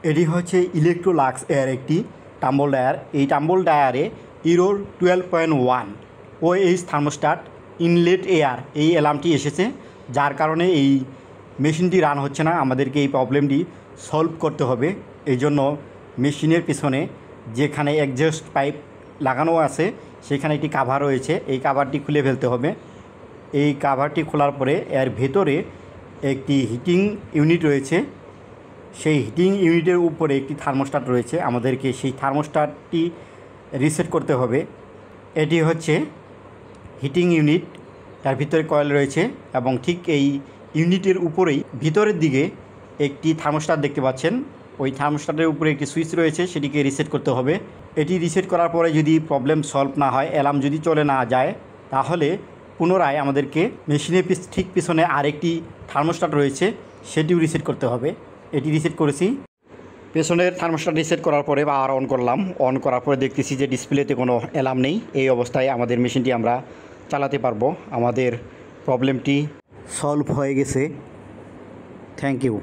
এটি হচ্ছে ইলেকট্রোলাক্স এর একটি টাম্বল ডায়ার। এই টাম্বল ডায়ারে ইউরোর 12.1 ওএইচ থার্মোস্ট্যাট ইনলেট এয়ার এই অ্যালার্মটি এসেছে, যার কারণে এই মেশিনটি রান হচ্ছে না। আমাদেরকে এই প্রবলেমটি সলভ করতে হবে। এই জন্য মেশিনের পিছনে যেখানে এক্সজস্ট পাইপ লাগানো আছে সেখানে একটি কাভার রয়েছে, এই কাভারটি খুলে ফেলতে হবে। এই কাভারটি খোলার পরে এর ভেতরে একটি হিটিং ইউনিট রয়েছে, সেই হিটিং ইউনিটের উপরে একটি থার্মোস্ট্যাট রয়েছে। আমাদেরকে সেই থার্মোস্ট্যাটটি রিসেট করতে হবে। এটি হচ্ছে হিটিং ইউনিট, তার ভিতরে কয়েল রয়েছে এবং ঠিক এই ইউনিটের উপরেই ভিতরের দিকে একটি থার্মোস্ট্যাট দেখতে পাচ্ছেন। ওই থার্মোস্ট্যাটের উপরে একটি সুইচ রয়েছে, সেটিকে রিসেট করতে হবে। এটি রিসেট করার পরে যদি প্রবলেম সলভ না হয়, অ্যালার্ম যদি চলে না যায়, তাহলে পুনরায় আমাদেরকে মেশিনের ঠিক পিছনে আরেকটি থার্মোস্ট্যাট রয়েছে, সেটিও রিসেট করতে হবে। এটি রিসেট করেছি। পেছনের থার্মোস্ট্যাট রিসেট করার পরে বা অন করলাম। অন করার পরে দেখতেছি যে ডিসপ্লেতে কোনো অ্যালার্ম নেই। এই অবস্থায় আমাদের মেশিনটি আমরা চালাতে পারবো। আমাদের প্রবলেমটি সলভ হয়ে গেছে। Thank you.